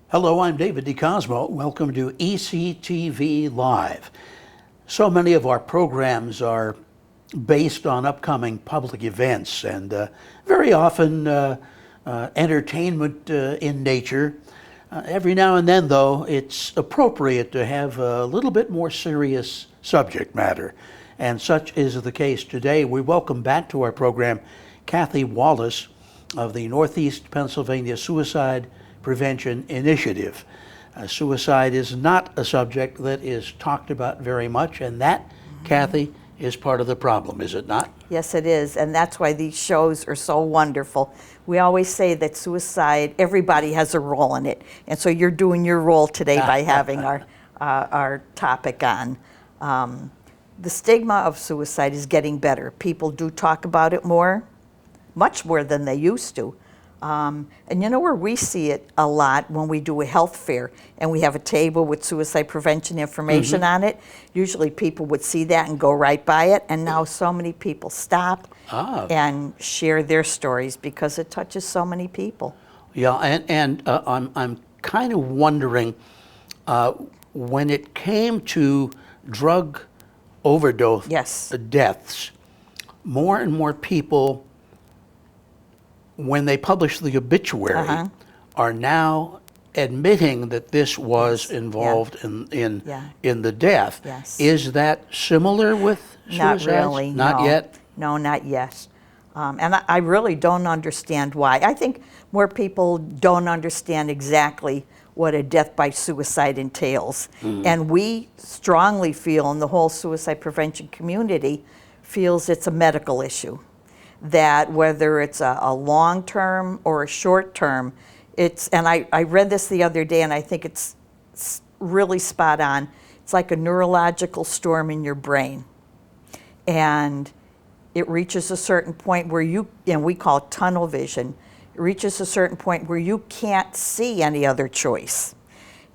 Hello, I'm David DeCosmo. Welcome to ECTV Live. So many of our programs are based on upcoming public events and very often entertainment in nature. Every now and then, though, it's appropriate to have a little bit more serious subject matter. And such is the case today. We welcome back to our program Kathy Wallace of the Northeast Pennsylvania Suicide Prevention Initiative. Suicide is not a subject that is talked about very much, and that, Kathy, is part of the problem, is it not? Yes, it is, and that's why these shows are so wonderful. We always say that suicide, everybody has a role in it, and so you're doing your role today by having our topic on. The stigma of suicide is getting better. People do talk about it more, much more than they used to. And you know where we see it a lot when we do a health fair and we have a table with suicide prevention information on it. Usually people would see that and go right by it, and now so many people stop and share their stories because it touches so many people. Yeah, and I'm kind of wondering, when it came to drug overdose deaths, more and more people, when they publish the obituary, are now admitting that this was involved in the death. Yes. Is that similar with suicides? Not really. Not yet? No, not yet. And I really don't understand why. I think more people don't understand exactly what a death by suicide entails. And we strongly feel, and the whole suicide prevention community feels, it's a medical issue. That whether it's a long-term or a short-term, and I read this the other day and I think it's really spot on. It's like a neurological storm in your brain. And it reaches a certain point where and we call it tunnel vision, it reaches a certain point where you can't see any other choice.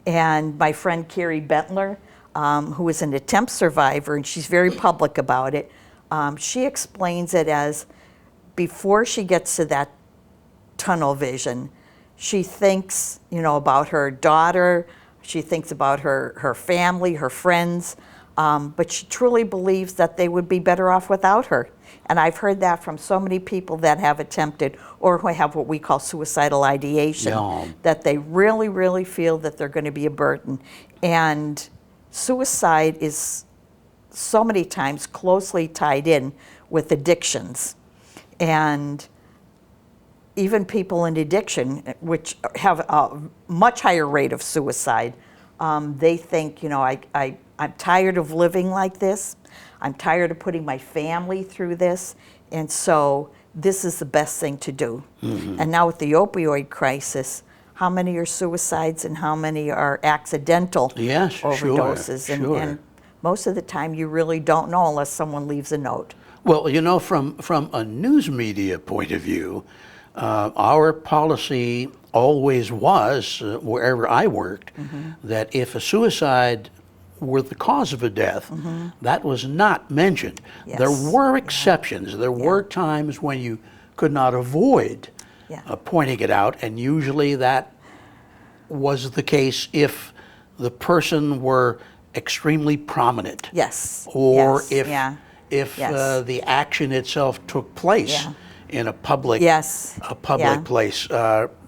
And my friend Carrie Bentler, who is an attempt survivor, and she's very public about it, she explains it as, before she gets to that tunnel vision, she thinks, about her daughter, she thinks about her family, her friends, but she truly believes that they would be better off without her. And I've heard that from so many people that have attempted or who have what we call suicidal ideation, that they really, really feel that they're going to be a burden. And suicide is so many times closely tied in with addictions. And even people in addiction, which have a much higher rate of suicide, they think, I'm tired of living like this. I'm tired of putting my family through this. And so this is the best thing to do. And now with the opioid crisis, how many are suicides and how many are accidental overdoses? Sure. And most of the time you really don't know unless someone leaves a note. Well, from a news media point of view, our policy always was, wherever I worked, that if a suicide were the cause of a death, that was not mentioned. Yes. There were exceptions. There were times when you could not avoid pointing it out, and usually that was the case if the person were extremely prominent. Yes. Or if the action itself took place in a public place.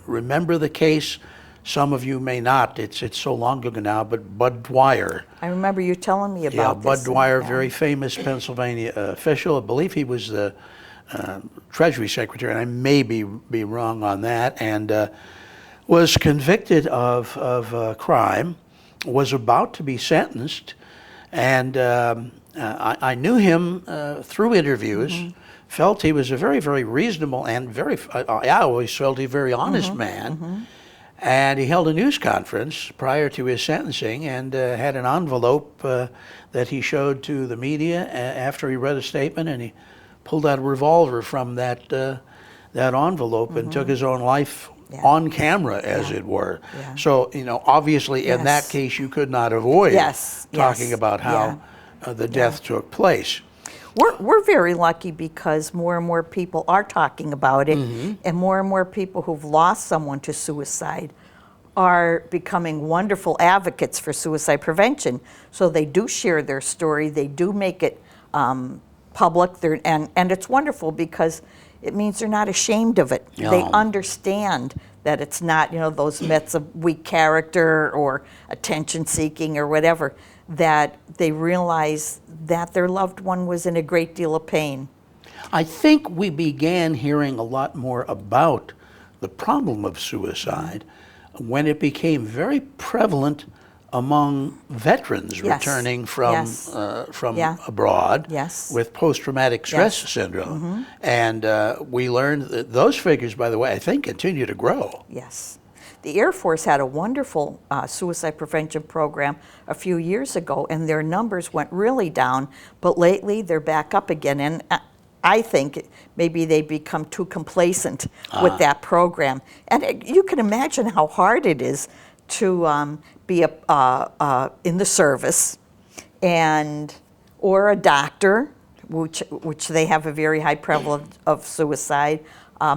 Remember the case? Some of you may not. It's so long ago now, but Bud Dwyer. I remember you telling me about this. Bud Dwyer, very famous Pennsylvania official. I believe he was the Treasury Secretary, and I may be wrong on that, and was convicted of a crime, was about to be sentenced, and I knew him through interviews, felt he was a very, very reasonable and I always felt he was a very honest man. And he held a news conference prior to his sentencing and had an envelope that he showed to the media after he read a statement, and he pulled out a revolver from that envelope and took his own life on camera, as it were. So, obviously in that case you could not avoid talking about how the death took place. We're very lucky because more and more people are talking about it, and more people who've lost someone to suicide are becoming wonderful advocates for suicide prevention. So they do share their story, they do make it public, and it's wonderful because it means they're not ashamed of it. No. They understand that it's not, those myths of weak character or attention seeking or whatever, that they realize that their loved one was in a great deal of pain. I think we began hearing a lot more about the problem of suicide when it became very prevalent among veterans Yes. returning from Yes. Yeah. abroad Yes. with post-traumatic stress Yes. syndrome. And we learned that those figures, by the way, I think continue to grow. Yes. The Air Force had a wonderful suicide prevention program a few years ago, and their numbers went really down, but lately they're back up again. And I think maybe they become too complacent with that program. And you can imagine how hard it is to be in the service or a doctor, which they have a very high prevalence of suicide.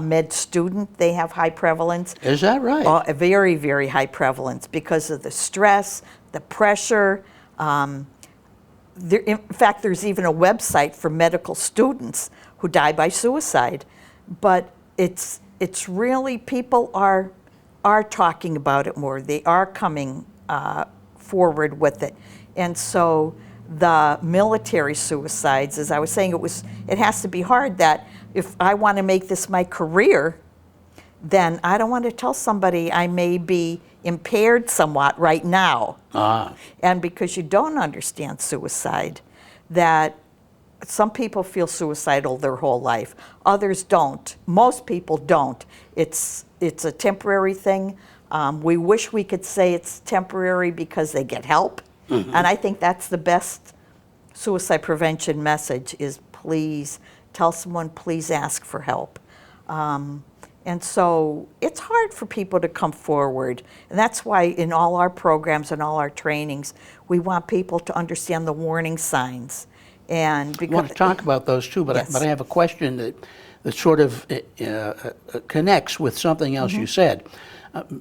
Med student, they have high prevalence. Is that right? A very, very high prevalence because of the stress, the pressure. In fact, there's even a website for medical students who die by suicide. But it's really, people are talking about it more. They are coming forward with it. And so the military suicides, as I was saying, it has to be hard that if I want to make this my career, then I don't want to tell somebody I may be impaired somewhat right now. And because you don't understand suicide, that some people feel suicidal their whole life. Others don't. Most people don't. It's a temporary thing. We wish we could say it's temporary because they get help. And I think that's the best suicide prevention message is please tell someone, please ask for help. And so it's hard for people to come forward. And that's why in all our programs and all our trainings, we want people to understand the warning signs. And because I want to talk about those too, but, Yes. but I have a question that sort of connects with something else you said.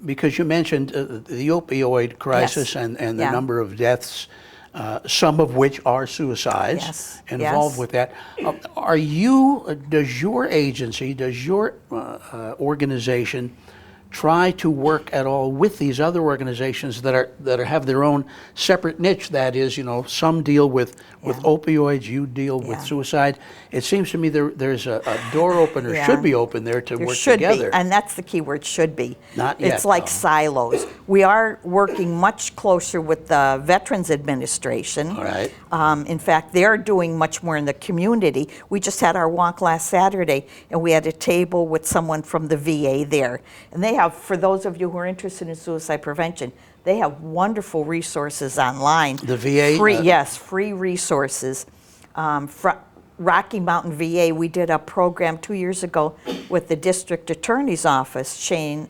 Because you mentioned the opioid crisis Yes. and the Yeah. number of deaths, some of which are suicides Yes. involved Yes. with that. Does your agency, does your organization try to work at all with these other organizations that have their own separate niche? That is, some deal with opioids, you deal with Yeah. suicide. It seems to me there's a door open, or Yeah. should be open there to There work should together. be, and that's the key word, should be. Not yet, It's like though. silos. We are working much closer with the Veterans Administration. All right. In fact, they're doing much more in the community. We just had our walk last Saturday, and we had a table with someone from the VA there. And they have, for those of you who are interested in suicide prevention, they have wonderful resources online. The VA? Free, yes, free resources. Rocky Mountain VA, we did a program 2 years ago with the district attorney's office. Shane,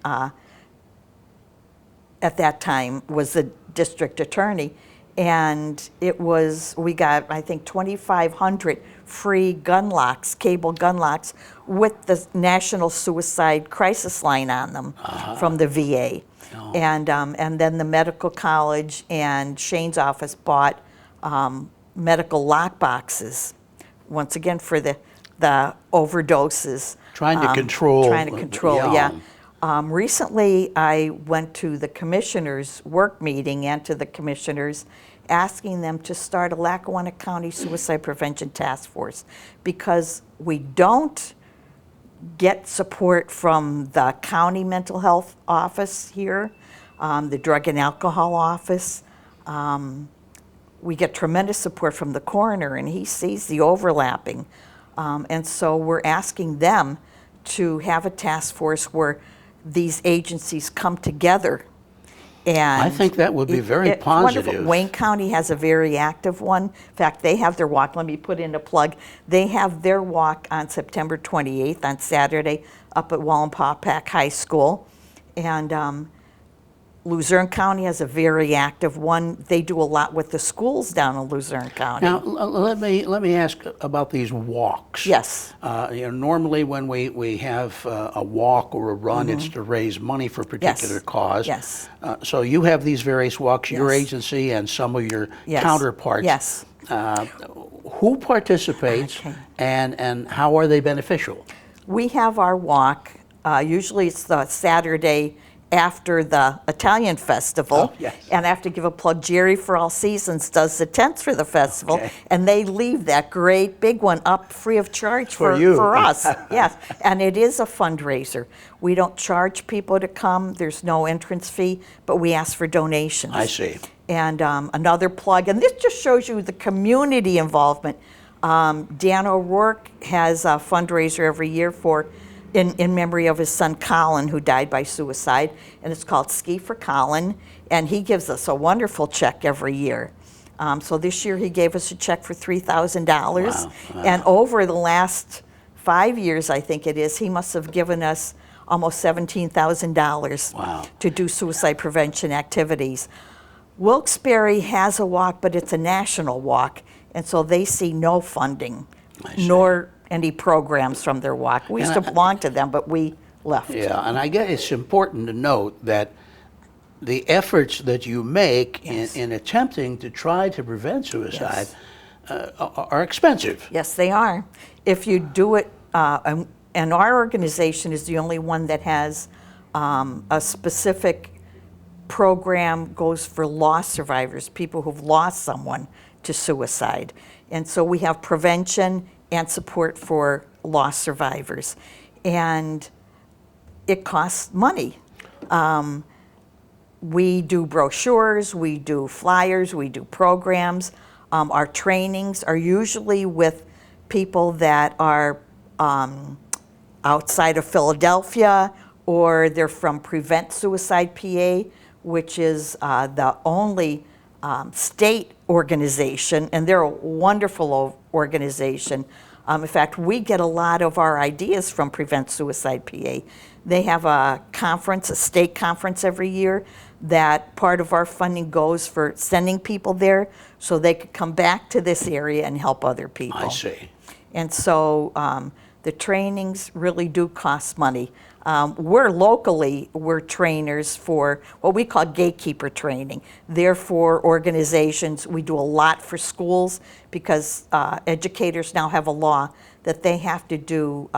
at that time, was the district attorney. And we got, I think, 2,500 free gun locks, cable gun locks, with the National Suicide Crisis Line on them from the VA. Oh. And then the medical college and Shane's office bought medical lock boxes, once again for the overdoses. Trying to control. Trying to control, yeah. Recently, I went to the commissioners' work meeting and to the commissioners asking them to start a Lackawanna County Suicide Prevention Task Force because we don't get support from the county mental health office here, the drug and alcohol office. We get tremendous support from the coroner, and he sees the overlapping. And so we're asking them to have a task force where these agencies come together. And I think that would be very it's wonderful. positive. Wayne County has a very active one. In fact, they have their walk. Let me put in a plug. They have their walk on September 28th, on Saturday, up at Wallenpaupack High School. And Luzerne County has a very active one. They do a lot with the schools down in Luzerne County. Now, let me ask about these walks. Yes. Normally when we have a walk or a run, it's to raise money for a particular cause. Yes. So you have these various walks, your Yes. agency and some of your Yes. counterparts. Yes. Who participates Okay. and how are they beneficial? We have our walk. Usually it's the Saturday after the Italian festival. Oh, yes. And I have to give a plug. Jerry for All Seasons does the tents for the festival. Okay. And they leave that great big one up free of charge For you. for us. Yes. And it is a fundraiser. We don't charge people to come. There's no entrance fee, but we ask for donations. I see. And another plug, and this just shows you the community involvement. Dan O'Rourke has a fundraiser every year in memory of his son Colin, who died by suicide, and it's called Ski for Colin, and he gives us a wonderful check every year. So this year he gave us a check for $3,000, Wow. and over the last 5 years, I think it is, he must have given us almost $17,000 Wow. to do suicide prevention activities. Wilkes-Barre has a walk, but it's a national walk, and so they see no funding, I see. nor any programs from their walk. We used to And belong to them, but we left. Yeah, and I guess it's important to note that the efforts that you make Yes. in attempting to try to prevent suicide Yes. are expensive. Yes, they are. If you do it, and our organization is the only one that has a specific program goes for loss survivors, people who've lost someone to suicide. And so we have prevention and support for loss survivors. And it costs money. We do brochures, we do flyers, we do programs. Our trainings are usually with people that are outside of Philadelphia, or they're from Prevent Suicide PA, which is the only state organization, and they're a wonderful organization. In fact, we get a lot of our ideas from Prevent Suicide PA. They have a conference, a state conference every year, that part of our funding goes for sending people there so they could come back to this area and help other people. I see. And so the trainings really do cost money. We're trainers for what we call gatekeeper training. Therefore, organizations, we do a lot for schools because educators now have a law that they have to do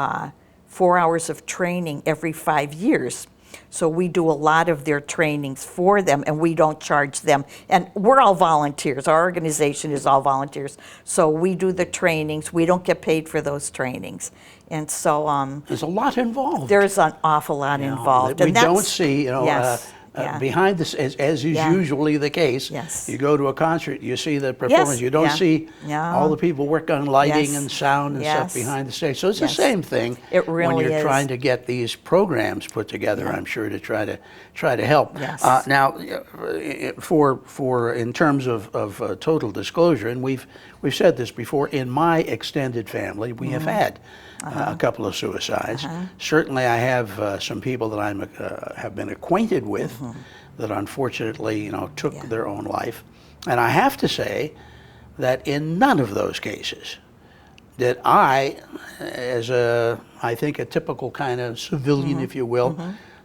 4 hours of training every 5 years. So we do a lot of their trainings for them, and we don't charge them. And we're all volunteers. Our organization is all volunteers. So we do the trainings. We don't get paid for those trainings. And so There's a lot involved. there's an awful lot involved. That we and that's, don't see, yes, yeah. behind this, as is Yeah. usually the case. Yes. You go to a concert, you see the performance. Yes, You don't yeah. see Yeah. all the people work on lighting Yes. and sound and Yes. stuff behind the stage. So it's the Yes. same thing It when really you're is. trying to get these programs put together. Yeah. I'm sure to try to help. Yes. Now, for in terms of total disclosure, and we've said this before. In my extended family, we have had a couple of suicides. Certainly, I have some people that I have been acquainted with that unfortunately, took Yeah. their own life. And I have to say that in none of those cases did I, as I think a typical kind of civilian, if you will,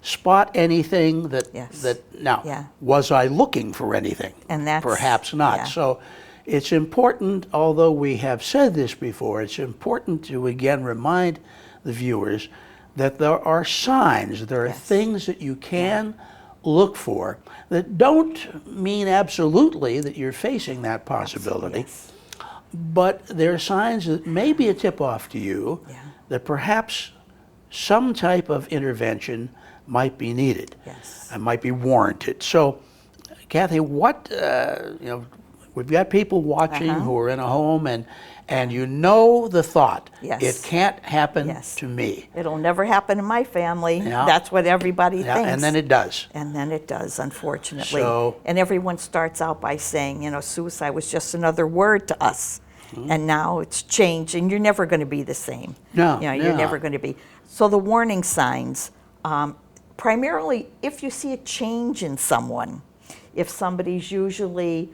spot anything Yes. now, Yeah. was I looking for anything? And that's- Perhaps not. yeah. So it's important, although we have said this before, it's important to again remind the viewers that there are signs, there are Yes. things that you can look for that don't mean absolutely that you're facing that possibility, Yes. but there are signs that may be a tip-off to you Yeah. that perhaps some type of intervention might be needed Yes. and might be warranted. So, Kathy, what, we've got people watching who are in a home and you know the thought, Yes. it can't happen Yes. to me. It'll never happen in my family. Yeah. That's what everybody Yeah, thinks. and then it does. And then it does, unfortunately. So- and everyone starts out by saying, suicide was just another word to us. And now it's changed, and you're never going to be the same. No, You're no. never going to be. So the warning signs, primarily if you see a change in someone. If somebody's usually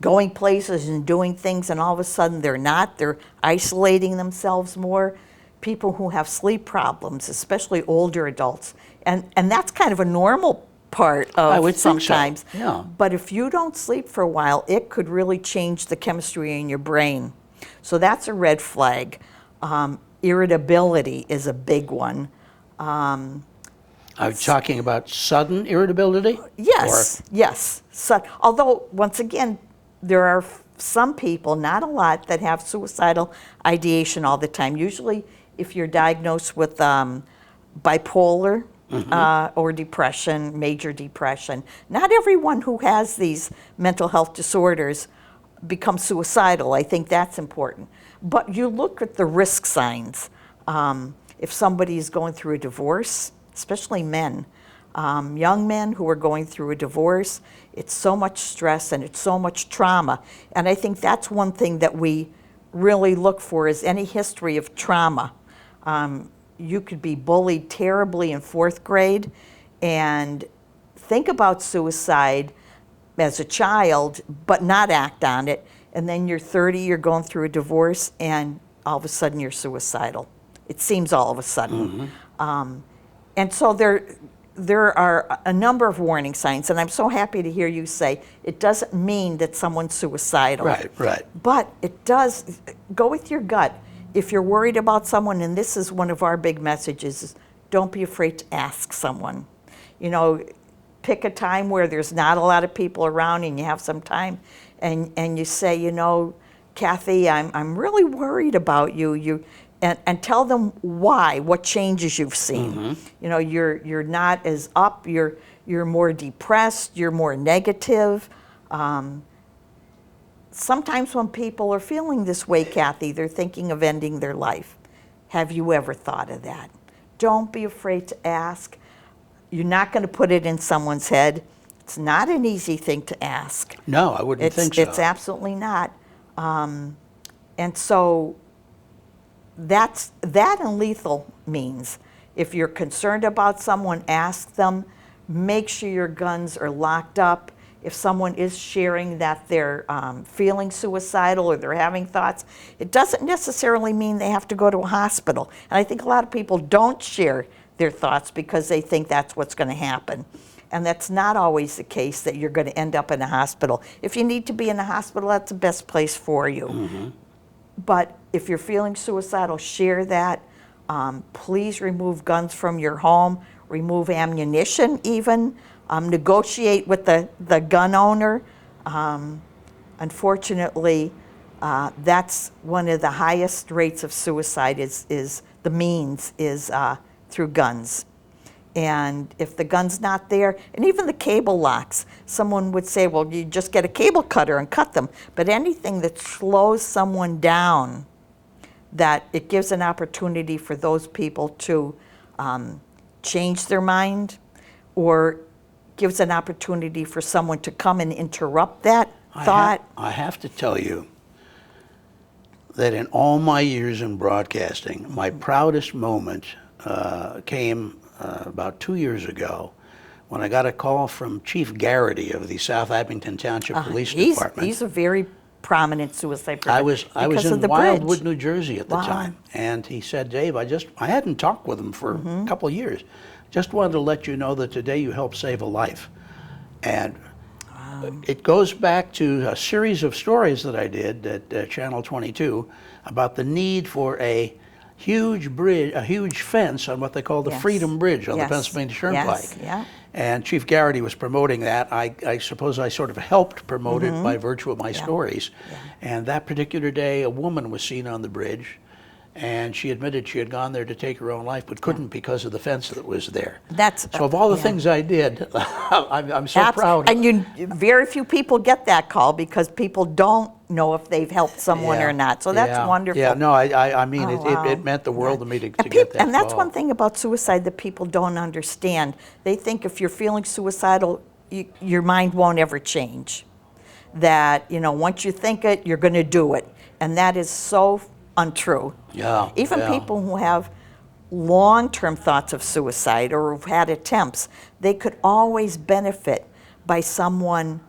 going places and doing things and all of a sudden they're not, they're isolating themselves more. People who have sleep problems, especially older adults. And that's kind of a normal part I of would think so, sometimes. yeah. But if you don't sleep for a while, it could really change the chemistry in your brain. So that's a red flag. Irritability is a big one. Are you talking about sudden irritability? Yes, yes. So, although, once again, there are some people, not a lot, that have suicidal ideation all the time. Usually, if you're diagnosed with bipolar or depression, major depression, not everyone who has these mental health disorders becomes suicidal. I think that's important. But you look at the risk signs. If somebody is going through a divorce, especially men, young men who are going through a divorce, it's so much stress and it's so much trauma. And I think that's one thing that we really look for is any history of trauma. You could be bullied terribly in 4th grade and think about suicide as a child, but not act on it. And then you're 30, you're going through a divorce, and all of a sudden you're suicidal. It seems all of a sudden. And so there are a number of warning signs, and I'm so happy to hear you say it doesn't mean that someone's suicidal. Right. But it does, go with your gut. If you're worried about someone, and this is one of our big messages, is don't be afraid to ask someone. You know, pick a time where there's not a lot of people around and you have some time, and you say, you know, Kathy, I'm really worried about you. And tell them why, what changes you've seen. You know, you're not as up, you're more depressed, you're more negative. Sometimes when people are feeling this way, Kathy, they're thinking of ending their life. Have you ever thought of that? Don't be afraid to ask. You're not going to put it in someone's head. It's not an easy thing to ask. No, I wouldn't think so. It's absolutely not. And so that and lethal means. If you're concerned about someone, ask them. Make sure your guns are locked up. If someone is sharing that they're feeling suicidal or they're having thoughts, it doesn't necessarily mean they have to go to a hospital. And I think a lot of people don't share their thoughts because they think that's what's going to happen. And that's not always the case, that you're going to end up in a hospital. If you need to be in a hospital, that's the best place for you. But if you're feeling suicidal, share that. Please remove guns from your home, remove ammunition even, negotiate with the gun owner. Unfortunately, that's one of the highest rates of suicide is the means is through guns. And if the gun's not there, and even the cable locks, someone would say, well, you just get a cable cutter and cut them. But anything that slows someone down, that it gives an opportunity for those people to change their mind, or gives an opportunity for someone to come and interrupt that thought. I have to tell you that in all my years in broadcasting, my proudest moment came about 2 years ago when I got a call from Chief Garrity of the South Abington Township Police Department. He's a very prominent suicide prevention. I was in the Wildwood, bridge. New Jersey at the time, and he said, Dave, I hadn't talked with him for a couple of years. Just wanted to let you know that today you helped save a life. And it goes back to a series of stories that I did at Channel 22 about the need for a huge bridge, a huge fence on what they call the Freedom Bridge on the Pennsylvania Turnpike. And Chief Garrity was promoting that. I suppose I sort of helped promote it by virtue of my stories. And that particular day, a woman was seen on the bridge, and she admitted she had gone there to take her own life, but couldn't because of the fence that was there. So of all the things I did, I'm so proud. And very few people get that call because people don't know if they've helped someone or not. So that's wonderful. Yeah, no, I mean, it meant the world to me to get that And that's call. one thing about suicide that people don't understand. They think if you're feeling suicidal, your mind won't ever change. That, once you think it, you're going to do it. And that is so untrue. Even people who have long-term thoughts of suicide or who've had attempts, they could always benefit by someone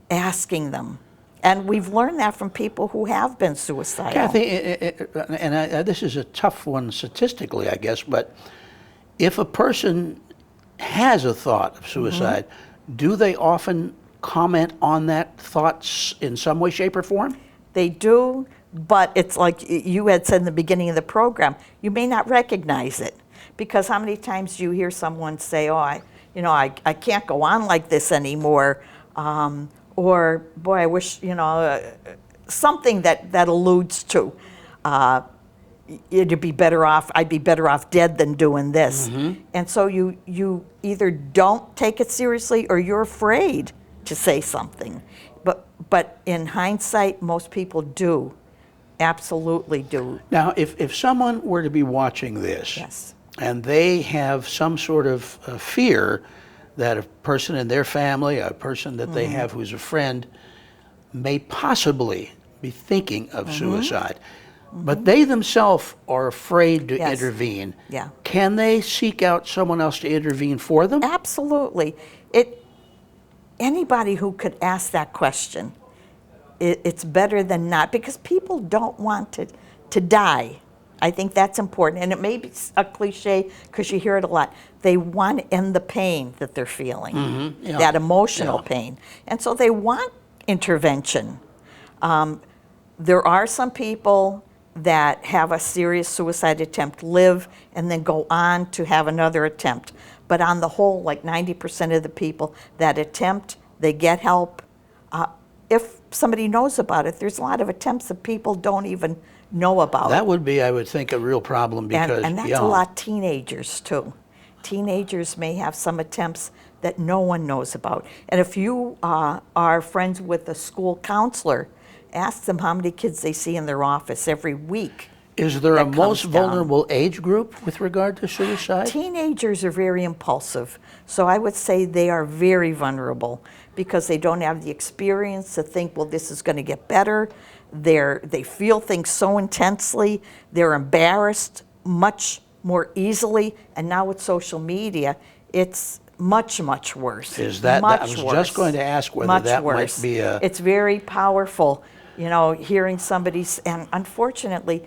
asking them. And we've learned that from people who have been suicidal. Kathy, this is a tough one statistically, I guess, but if a person has a thought of suicide, do they often comment on that thought in some way, shape, or form? They do, but it's like you had said in the beginning of the program, you may not recognize it. Because how many times do you hear someone say, oh, I can't go on like this anymore, or boy, I wish, something that alludes to, it'd be better off, I'd be better off dead than doing this. And so you either don't take it seriously or you're afraid to say something. But in hindsight, most people do, absolutely do. Now, if someone were to be watching this, Yes. and they have some sort of fear that a person in their family, a person that they have who's a friend, may possibly be thinking of suicide, but they themselves are afraid to Yes. intervene, Yeah. can they seek out someone else to intervene for them? Absolutely. Anybody who could ask that question, it's better than not, because people don't want to die. I think that's important, and it may be a cliche because you hear it a lot. They want to end the pain that they're feeling, Yeah. that emotional Yeah. pain, and so they want intervention. There are some people that have a serious suicide attempt, live, and then go on to have another attempt. But on the whole, like 90% of the people that attempt, they get help. If somebody knows about it, there's a lot of attempts that people don't even know about. That would be, I would think, a real problem because, And that's a lot of teenagers too. Teenagers may have some attempts that no one knows about. And if you are friends with a school counselor, ask them how many kids they see in their office every week. Is there a that most comes down. vulnerable age group with regard to suicide? Teenagers are very impulsive, so I would say they are very vulnerable because they don't have the experience to think, well, this is going to get better. They feel things so intensely. They're embarrassed much more easily, and now with social media, it's much, much worse. Is that, much I was worse. just going to ask whether Much that worse. might be a... It's very powerful, hearing somebody's, and unfortunately,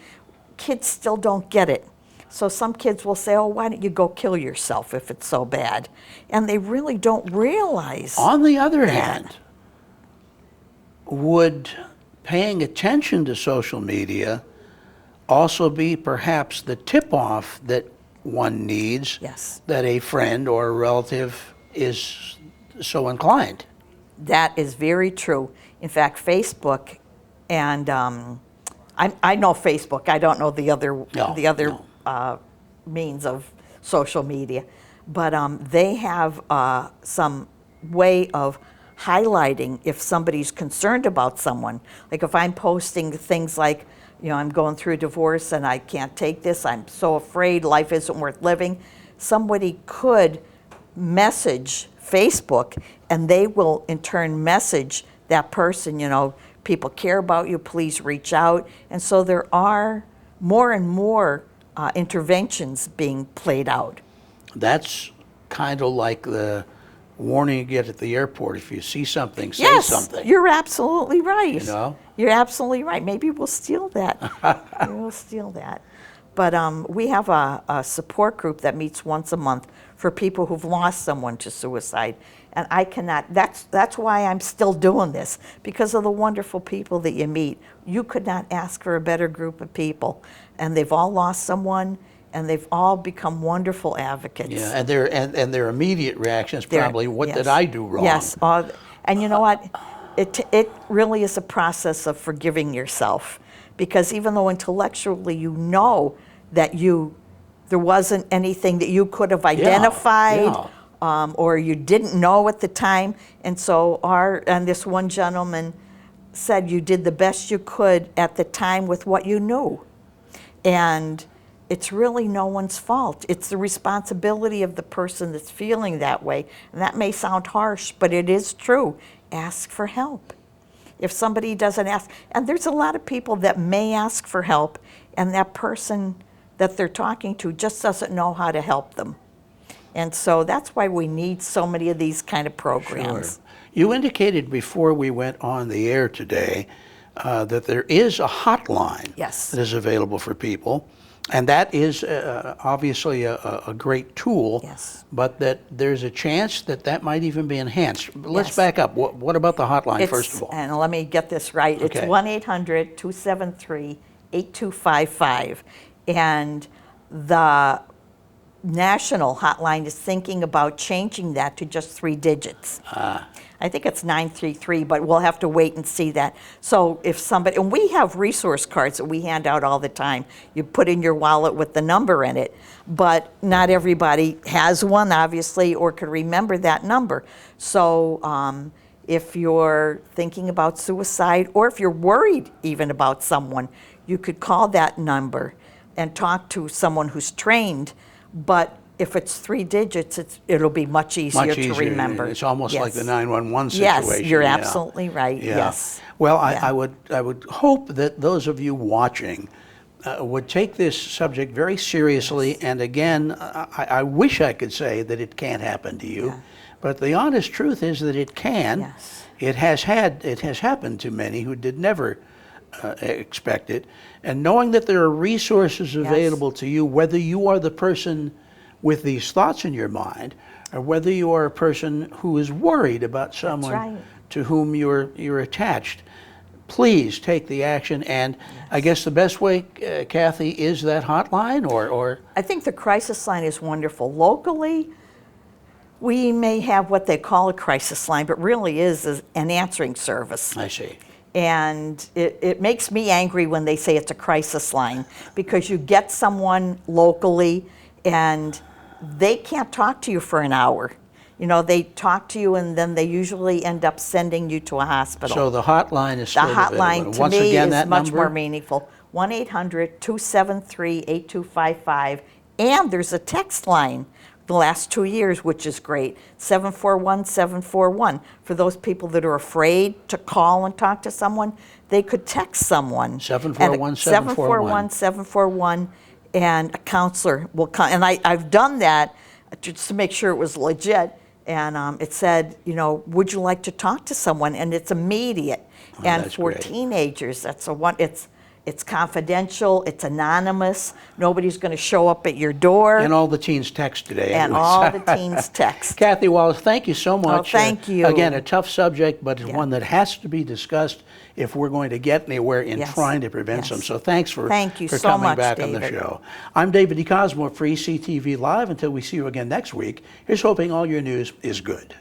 kids still don't get it. So some kids will say, oh, why don't you go kill yourself if it's so bad? And they really don't realize. On the other hand, would paying attention to social media also be perhaps the tip-off that one needs Yes. that a friend or a relative is so inclined? That is very true. In fact, Facebook, and I know Facebook. I don't know the other means of social media, but they have some way of highlighting if somebody's concerned about someone. Like if I'm posting things like, I'm going through a divorce and I can't take this, I'm so afraid, life isn't worth living, somebody could message Facebook and they will in turn message that person, people care about you, please reach out. And so there are more and more interventions being played out. That's kind of like the warning you get at the airport. If you see something, say Yes, something. you're absolutely right. know? You're absolutely right. Maybe we'll steal that. Maybe we'll steal that. But we have a support group that meets once a month for people who've lost someone to suicide. And I cannot, that's why I'm still doing this, because of the wonderful people that you meet. You could not ask for a better group of people. And they've all lost someone, and they've all become wonderful advocates. Yeah, and their immediate reaction is probably, what Yes. did I do wrong? Yes, and you know what? It really is a process of forgiving yourself, because even though intellectually you know that there wasn't anything that you could have identified, or you didn't know at the time, and so this one gentleman said you did the best you could at the time with what you knew, and it's really no one's fault. It's the responsibility of the person that's feeling that way. And that may sound harsh, but it is true. Ask for help. If somebody doesn't ask, and there's a lot of people that may ask for help, and that person that they're talking to just doesn't know how to help them. And so that's why we need so many of these kind of programs. Sure. You indicated before we went on the air today that there is a hotline Yes. that is available for people, and that is obviously a great tool, Yes. but that there's a chance that that might even be enhanced. Let's Yes. back up. What about the hotline, first of all? And let me get this right. It's Okay. 1-800-273-8255. And the national hotline is thinking about changing that to just 3 digits. I think it's 933, but we'll have to wait and see that. So if somebody, and we have resource cards that we hand out all the time. You put in your wallet with the number in it, but not everybody has one, obviously, or can remember that number. So if you're thinking about suicide, or if you're worried even about someone, you could call that number and talk to someone who's trained. But if it's 3 digits, it'll be much easier to remember. It's almost like the Yes. 911 situation. Yes, you're yeah. absolutely right. Yeah. Yes. Well, Yeah. I would hope that those of you watching would take this subject very seriously. And again, I wish I could say that it can't happen to you, but the honest truth is that it can. Yes. It has happened to many who did never expect it. And knowing that there are resources available to you, whether you are the person with these thoughts in your mind, or whether you are a person who is worried about someone right. to whom you're attached, please take the action. And I guess the best way, Kathy, is that hotline, or I think the crisis line is wonderful. Locally, we may have what they call a crisis line, but really is an answering service. I see. And it makes me angry when they say it's a crisis line, because you get someone locally and they can't talk to you for an hour. You know, they talk to you and then they usually end up sending you to a hospital. So the hotline is The still available. hotline to Once me again, is that much number? more meaningful. 1-800-273-8255. And there's a text line the last 2 years, which is great. 741-741. For those people that are afraid to call and talk to someone, they could text someone. 741-741. 741-741, and a counselor will come. And I've done that just to make sure it was legit. And it said, you know, would you like to talk to someone? And it's immediate. Oh, and that's for great. teenagers, it's confidential, it's anonymous, nobody's going to show up at your door. And all the teens text today. And anyways. all the teens text. Kathy Wallace, thank you so much. thank you. Again, a tough subject, but it's Yeah. one that has to be discussed if we're going to get anywhere in Yes. trying to prevent Yes. them. So thanks for Thank you so coming much, back on the David. show. I'm David DeCosmo for ECTV Live. Until we see you again next week, here's hoping all your news is good.